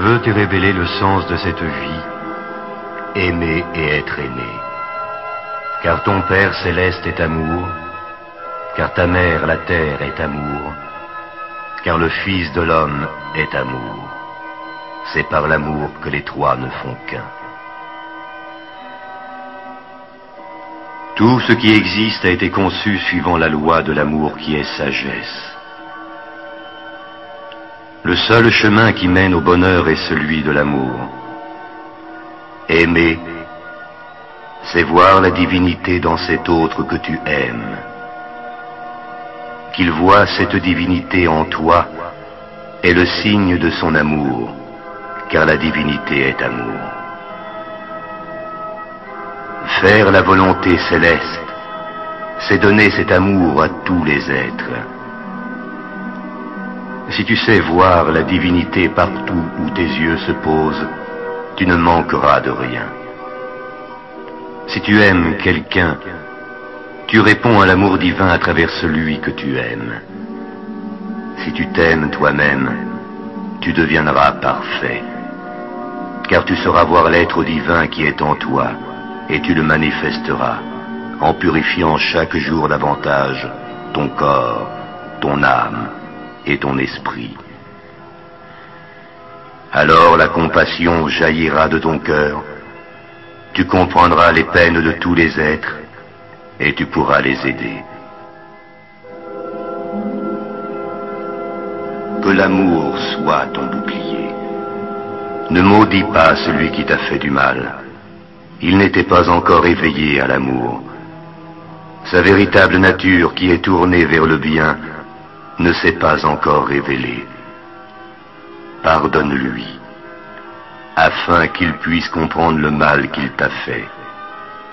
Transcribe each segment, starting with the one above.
veux te révéler le sens de cette vie, aimer et être aimé. Car ton Père céleste est amour, car ta mère la terre est amour, car le Fils de l'homme est amour. C'est par l'amour que les trois ne font qu'un. Tout ce qui existe a été conçu suivant la loi de l'amour qui est sagesse. Le seul chemin qui mène au bonheur est celui de l'amour. Aimer, c'est voir la divinité dans cet autre que tu aimes. Qu'il voit cette divinité en toi est le signe de son amour, car la divinité est amour. Faire la volonté céleste, c'est donner cet amour à tous les êtres. Si tu sais voir la divinité partout où tes yeux se posent, tu ne manqueras de rien. Si tu aimes quelqu'un, tu réponds à l'amour divin à travers celui que tu aimes. Si tu t'aimes toi-même, tu deviendras parfait, car tu sauras voir l'être divin qui est en toi, et tu le manifesteras, en purifiant chaque jour davantage ton corps, ton âme et ton esprit. Alors la compassion jaillira de ton cœur, tu comprendras les peines de tous les êtres, et tu pourras les aider. Que l'amour soit ton bouclier. Ne maudis pas celui qui t'a fait du mal. Il n'était pas encore éveillé à l'amour. Sa véritable nature qui est tournée vers le bien ne s'est pas encore révélée. Pardonne-lui, afin qu'il puisse comprendre le mal qu'il t'a fait,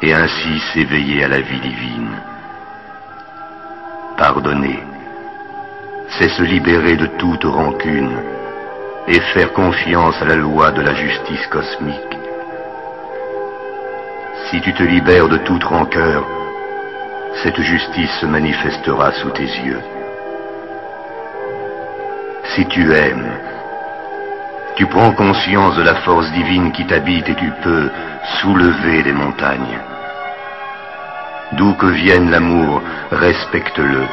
et ainsi s'éveiller à la vie divine. Pardonner, c'est se libérer de toute rancune et faire confiance à la loi de la justice cosmique. Si tu te libères de toute rancœur, cette justice se manifestera sous tes yeux. Si tu aimes, tu prends conscience de la force divine qui t'habite et tu peux soulever les montagnes. D'où que vienne l'amour, respecte-le,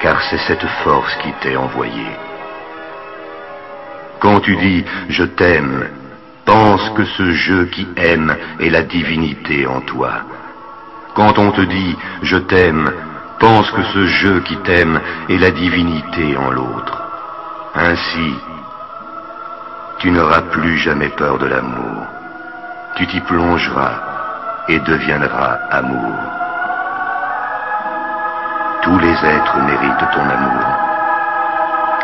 car c'est cette force qui t'est envoyée. Quand tu dis « je t'aime », pense que ce je qui aime est la divinité en toi. Quand on te dit « je t'aime », pense que ce je qui t'aime est la divinité en l'autre. Ainsi, tu n'auras plus jamais peur de l'amour. Tu t'y plongeras et deviendras amour. Tous les êtres méritent ton amour,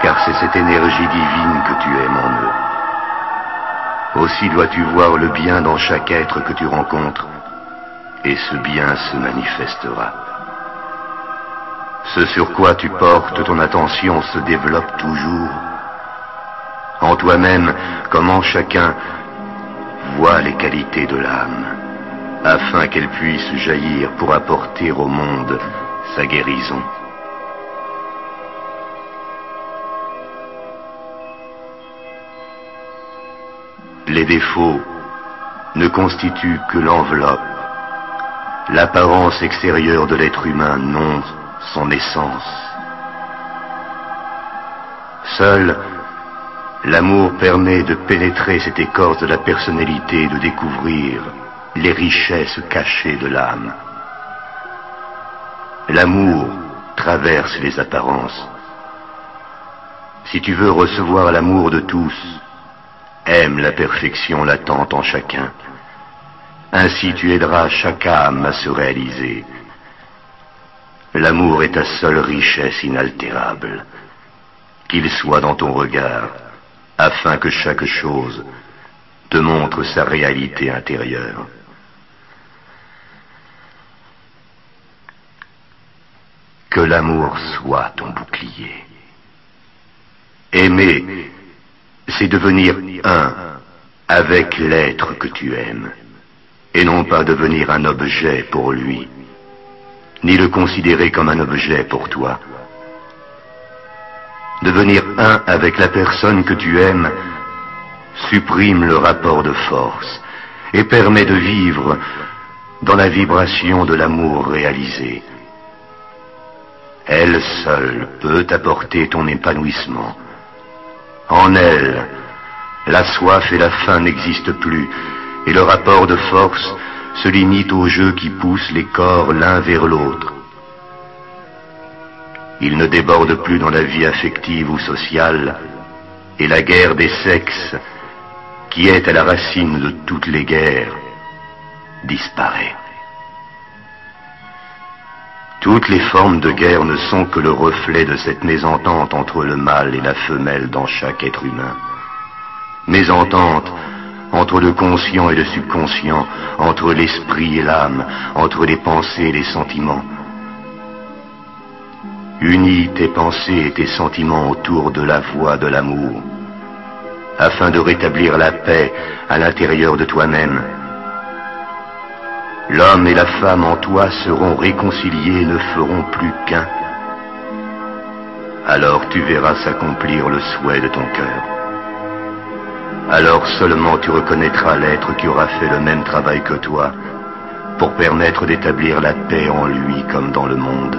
car c'est cette énergie divine que tu aimes en eux. Aussi dois-tu voir le bien dans chaque être que tu rencontres, et ce bien se manifestera. Ce sur quoi tu portes ton attention se développe toujours. En toi-même, comme en chacun, vois les qualités de l'âme, afin qu'elle puisse jaillir pour apporter au monde sa guérison. Les défauts ne constituent que l'enveloppe, l'apparence extérieure de l'être humain, non son essence. Seul l'amour permet de pénétrer cette écorce de la personnalité et de découvrir les richesses cachées de l'âme. L'amour traverse les apparences. Si tu veux recevoir l'amour de tous, aime la perfection latente en chacun. Ainsi tu aideras chaque âme à se réaliser. L'amour est ta seule richesse inaltérable. Qu'il soit dans ton regard, afin que chaque chose te montre sa réalité intérieure. Que l'amour soit ton bouclier. Aimer, c'est devenir un avec l'être que tu aimes, et non pas devenir un objet pour lui, ni le considérer comme un objet pour toi. Devenir un avec la personne que tu aimes, supprime le rapport de force et permet de vivre dans la vibration de l'amour réalisé. Elle seule peut apporter ton épanouissement. En elle, la soif et la faim n'existent plus, et le rapport de force se limite au jeu qui pousse les corps l'un vers l'autre. Il ne déborde plus dans la vie affective ou sociale, et la guerre des sexes, qui est à la racine de toutes les guerres, disparaît. Toutes les formes de guerre ne sont que le reflet de cette mésentente entre le mâle et la femelle dans chaque être humain. Mésentente entre le conscient et le subconscient, entre l'esprit et l'âme, entre les pensées et les sentiments. Unis tes pensées et tes sentiments autour de la voie de l'amour, afin de rétablir la paix à l'intérieur de toi-même. L'homme et la femme en toi seront réconciliés et ne feront plus qu'un. Alors tu verras s'accomplir le souhait de ton cœur. Alors seulement tu reconnaîtras l'être qui aura fait le même travail que toi pour permettre d'établir la paix en lui comme dans le monde.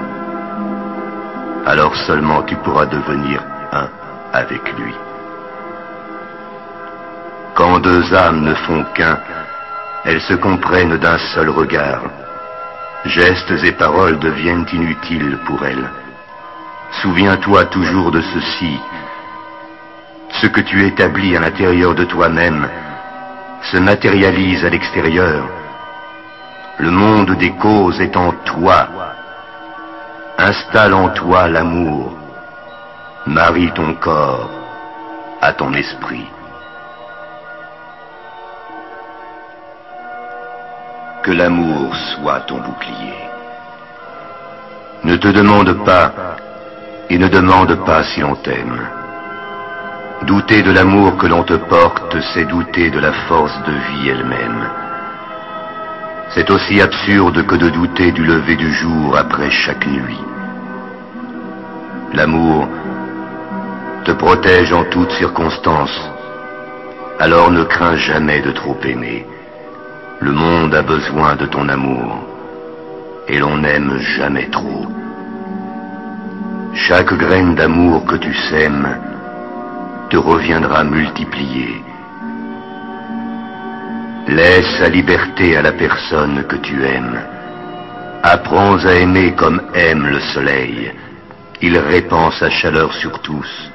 Alors seulement tu pourras devenir un avec lui. Quand deux âmes ne font qu'un, elles se comprennent d'un seul regard. Gestes et paroles deviennent inutiles pour elles. Souviens-toi toujours de ceci. Ce que tu établis à l'intérieur de toi-même se matérialise à l'extérieur. Le monde des causes est en toi. Installe en toi l'amour. Marie ton corps à ton esprit. Que l'amour soit ton bouclier. Ne te demande pas et ne demande pas si l'on t'aime. Douter de l'amour que l'on te porte, c'est douter de la force de vie elle-même. C'est aussi absurde que de douter du lever du jour après chaque nuit. L'amour te protège en toutes circonstances, alors ne crains jamais de trop aimer. Le monde a besoin de ton amour, et l'on n'aime jamais trop. Chaque graine d'amour que tu sèmes te reviendra multipliée. Laisse la liberté à la personne que tu aimes. Apprends à aimer comme aime le soleil. Il répand sa chaleur sur tous,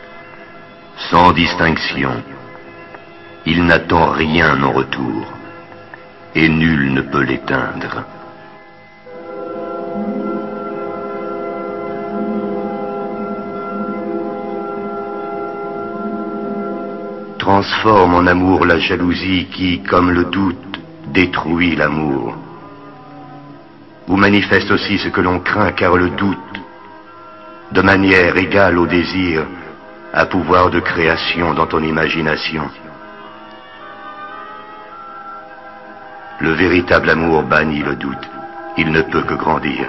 sans distinction. Il n'attend rien en retour, et nul ne peut l'éteindre. Transforme en amour la jalousie qui, comme le doute, détruit l'amour. Ou manifeste aussi ce que l'on craint, car le doute, de manière égale au désir, a pouvoir de création dans ton imagination. Le véritable amour bannit le doute. Il ne peut que grandir.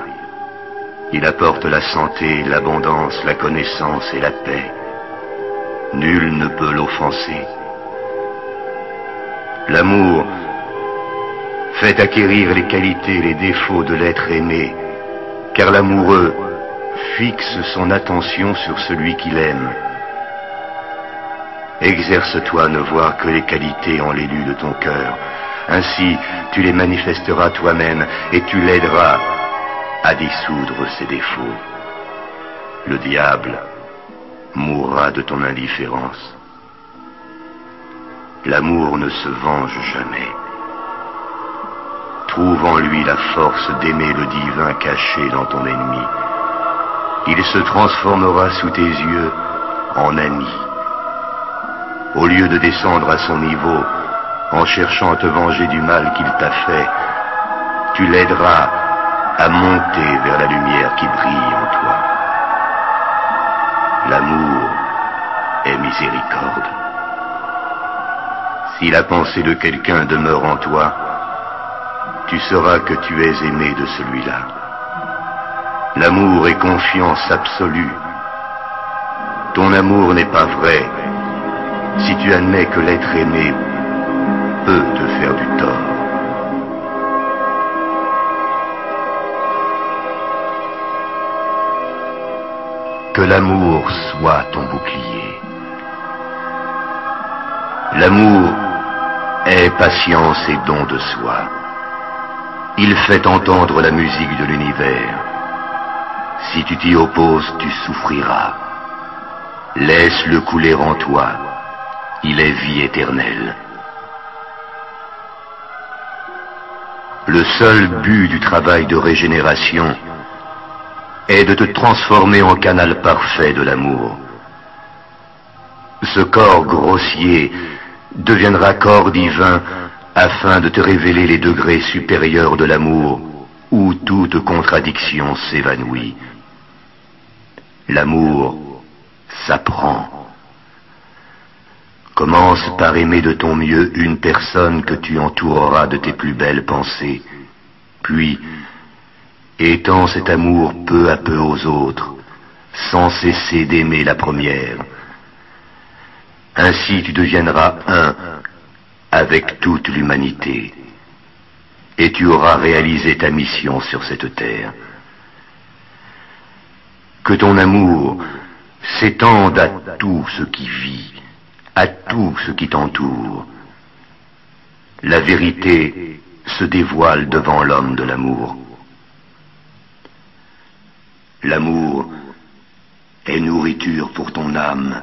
Il apporte la santé, l'abondance, la connaissance et la paix. Nul ne peut l'offenser. L'amour fait acquérir les qualités et les défauts de l'être aimé, car l'amoureux fixe son attention sur celui qu'il aime. Exerce-toi à ne voir que les qualités en l'élu de ton cœur. Ainsi, tu les manifesteras toi-même et tu l'aideras à dissoudre ses défauts. Le diable mourra de ton indifférence. L'amour ne se venge jamais. Trouve en lui la force d'aimer le divin caché dans ton ennemi. Il se transformera sous tes yeux en ami. Au lieu de descendre à son niveau, en cherchant à te venger du mal qu'il t'a fait, tu l'aideras à monter vers la lumière qui brille en toi. L'amour est miséricorde. Si la pensée de quelqu'un demeure en toi, tu sauras que tu es aimé de celui-là. L'amour est confiance absolue. Ton amour n'est pas vrai, si tu admets que l'être aimé peut te faire du tort. Que l'amour soit ton bouclier. L'amour est patience et don de soi. Il fait entendre la musique de l'univers. Si tu t'y opposes, tu souffriras. Laisse-le couler en toi. Il est vie éternelle. Le seul but du travail de régénération est de te transformer en canal parfait de l'amour. Ce corps grossier deviendra corps divin afin de te révéler les degrés supérieurs de l'amour où toute contradiction s'évanouit. L'amour s'apprend. Commence par aimer de ton mieux une personne que tu entoureras de tes plus belles pensées, puis étends cet amour peu à peu aux autres, sans cesser d'aimer la première. Ainsi tu deviendras un avec toute l'humanité, et tu auras réalisé ta mission sur cette terre. Que ton amour s'étende à tout ce qui vit, à tout ce qui t'entoure. La vérité se dévoile devant l'homme de l'amour. L'amour est nourriture pour ton âme.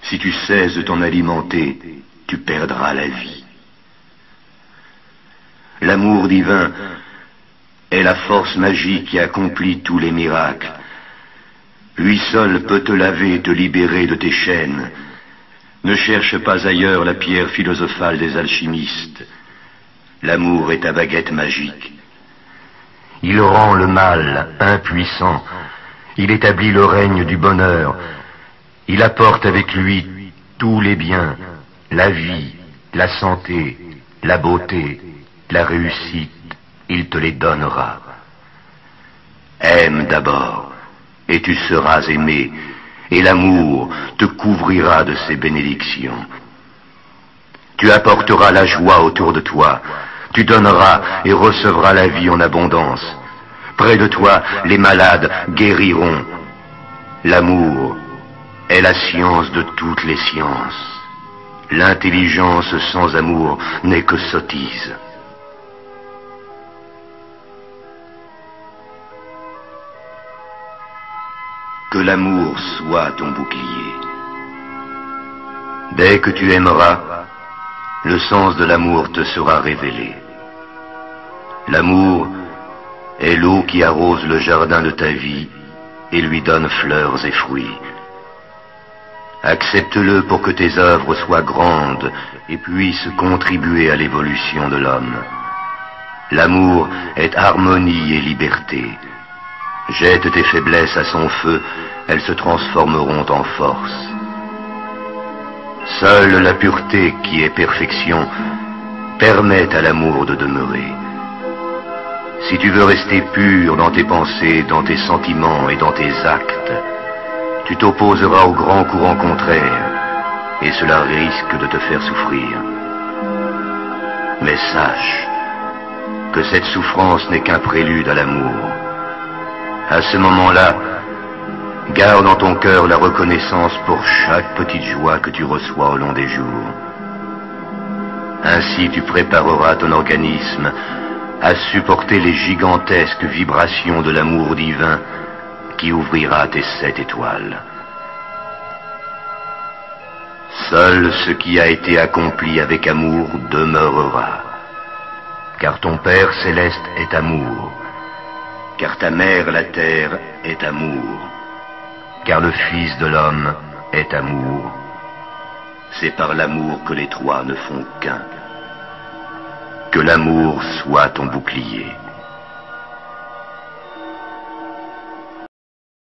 Si tu cesses de t'en alimenter, tu perdras la vie. L'amour divin est la force magique qui accomplit tous les miracles. Lui seul peut te laver et te libérer de tes chaînes. Ne cherche pas ailleurs la pierre philosophale des alchimistes. L'amour est ta baguette magique. Il rend le mal impuissant. Il établit le règne du bonheur. Il apporte avec lui tous les biens, la vie, la santé, la beauté, la réussite. Il te les donnera. Aime d'abord, et tu seras aimé, et l'amour te couvrira de ses bénédictions. Tu apporteras la joie autour de toi. Tu donneras et recevras la vie en abondance. Près de toi, les malades guériront. L'amour est la science de toutes les sciences. L'intelligence sans amour n'est que sottise. Que l'amour soit ton bouclier. Dès que tu aimeras, le sens de l'amour te sera révélé. L'amour est l'eau qui arrose le jardin de ta vie et lui donne fleurs et fruits. Accepte-le pour que tes œuvres soient grandes et puissent contribuer à l'évolution de l'homme. L'amour est harmonie et liberté. Jette tes faiblesses à son feu, elles se transformeront en force. Seule la pureté qui est perfection permet à l'amour de demeurer. Si tu veux rester pur dans tes pensées, dans tes sentiments et dans tes actes, tu t'opposeras au grand courant contraire, et cela risque de te faire souffrir. Mais sache que cette souffrance n'est qu'un prélude à l'amour. À ce moment-là, garde dans ton cœur la reconnaissance pour chaque petite joie que tu reçois au long des jours. Ainsi tu prépareras ton organisme à supporter les gigantesques vibrations de l'amour divin qui ouvrira tes 7 étoiles. Seul ce qui a été accompli avec amour demeurera, car ton Père céleste est amour, car ta mère la terre est amour, car le Fils de l'homme est amour. C'est par l'amour que les trois ne font qu'un. Que l'amour soit ton bouclier.